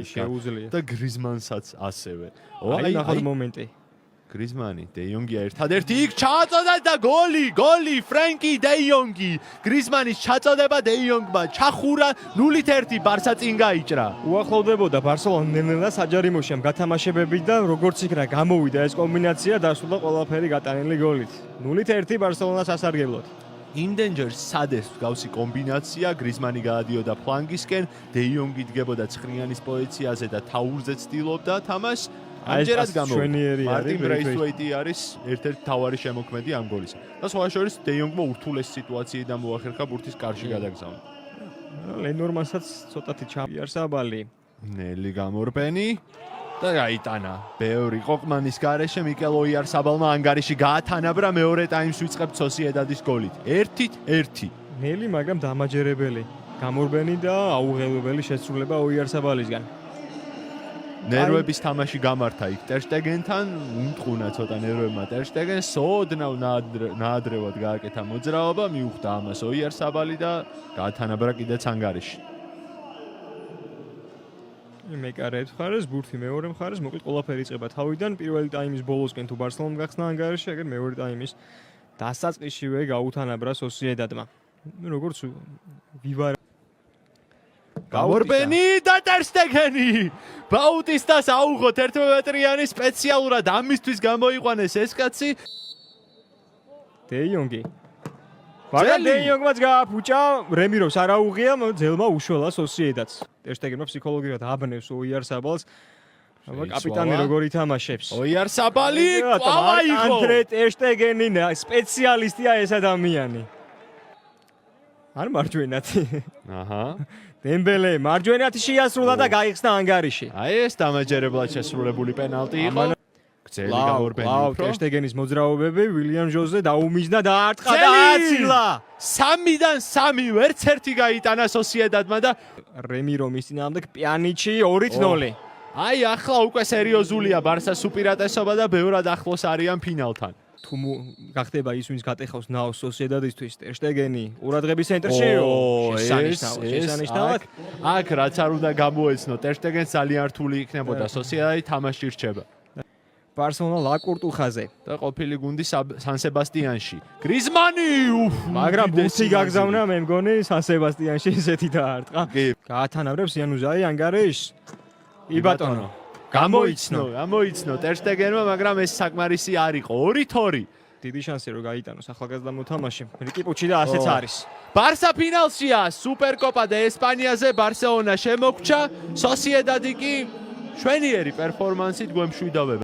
შეუძლია. და გრიზმანსაც ასევე. აი ნახოთ მომენტი. გრიზმანი, დე იონგი ერთადერთი იქ ჩააწოდა და გოლი, ფრენკი დე იონგი. გრიზმანის ჩაწოდება დე იონგმა ჩახურა 0-1 ბარსა წინ გაიჭრა. უახლოვდებოდა ბარსელონა ნელ-ნელა საჯარიმოში ამ გათამაშებები და როგორც იქნა გამოვიდა ეს კომბინაცია დასრულდა ყველაფერი გატანილი გოლით. 0-1 ბარსელონას ასარგებლოდ. იმდენჯერ სადეს გავსი კომბინაცია, გრიზმანი გაადიოდა ფლანგისკენ, დე იონგი დგებოდა ცხრიანის პოზიციაზე და თაურზე ცდილობდა თამაშს. ამჯერად გამოვიდა. მარტინ ბრეისვეიტი არის ერთ-ერთი მთავარი შემოქმედი ამ გოლისა. და სხვა შორის დე იონგმა ურთულეს სიტუაციიდან მოახერხა ბურთის კარში გადაგზავნა. ლენორმანსაც ცოტათი ჩაიარსაბალი. ნელი გამორბენი და გაიტანა. ბევრი ყოყმანის გარეშე მიკელ ოიარსაბალმა ანგარიში გაათანაბრა მეორე ტაიმს ვიწყებთ სოსიედადის გოლით. 1-1. ნელი, მაგრამ დამაჯერებელი. გამორბენი და აუღელვებელი შესრულება ოიარსაბალისგან. ნერვების თამაში გამართა იქ ტერშტეგენთან, უმტყუნა ცოტა ნერვებმა ტერშტეგენს, სოდნავ ნაადრევად გააკეთა მოძრაობა, მიუხვდა ამას ოიარსაბალი და გაათანაბრა კიდეც ანგარიში. მეკარე მხარეს, ბურთი მეორე მხარეს, მოკლედ ყველაფერი იწყება თავიდან, პირველი ტაიმის ბოლოსკენ თუ ბარსელონამ გახსნა ანგარიში, ეგრე მეორე ტაიმის დასაწყისშივე გაუთანაბრა სოსიედადმა. როგორც ვივარ გამორბენი და ტერშტეგენი ბაუტისტას აუღოთ 11 მეტრიანი სპეციალურად ამისთვის გამოიყვანეს ეს კაცი დე იონგი მაგრამ დე იონგმაც გააფუჭა რემიროს არ აუღია ძელმა უშველა სოსიედადს ტერშტეგენმა ფსიქოლოგიურად აბნევს ოიარსაბალს აბა კაპიტანი როგორ ითამაშებს ოიარსაბალი ყავა იყო ანდრე ტერშტეგენი სპეციალისტია ეს ადამიანი არ მარჯვენათი აჰა დემბელე მარჯვენათი შეასრულა და გაიხსნა ანგარიში. აი ეს დამაჯერებლად შესრულებული პენალტი იყო. გზელი გამორბენი უფრო. ტერშტეგენის მოძრაობები ვილიამ ჟოზე დაუმიზნა და არტყა და აცილა. 3-დან 3 ვერცერთი გაიტანა სოსიედადმა და რემირო მის წინააღმდეგ პიანიჩი 2-0. აი ახლა უკვე სერიოზულია ბარსას უპირატესობა და ბევრად ახლოს არიან ფინალთან. თუ გახდება ის ვინც გატეხავს ნაოს სოსიედადისთვის ტერშტეგენი ყურადღების ცენტრშიო შესანიშნავად აქ რაც არ უნდა გამოეცნო ტერშტეგენს ძალიან რთული იქნებოდა სოსიედადი თამაში რჩება ბარსელონა ლაკურტუხაზე და ყოფილი გუნდი სან სებასტიანში გრიზმანი მაგრამ ბურთი გაგზავნა მე მგონი სან სებასტიანში ისეთი დაარტყა გაათანაბრებს იანუზაი ანგარიშს იბატონო გამოიცნო ტერშტეგენმა, მაგრამ ეს საკმარისი არ იყო. 2-2. დიდი შანსი რომ გაიტანოს ახალგაზრდა მოთამაშე. რიკი პუჩი და ასეც არის. ბარსა ფინალშია, სუპერკოპა და ესპანიაზე ბარსელონა შემოგჩა, სოსიედადი კი შვენიერი პერფორმანსით გვემშვიდობება.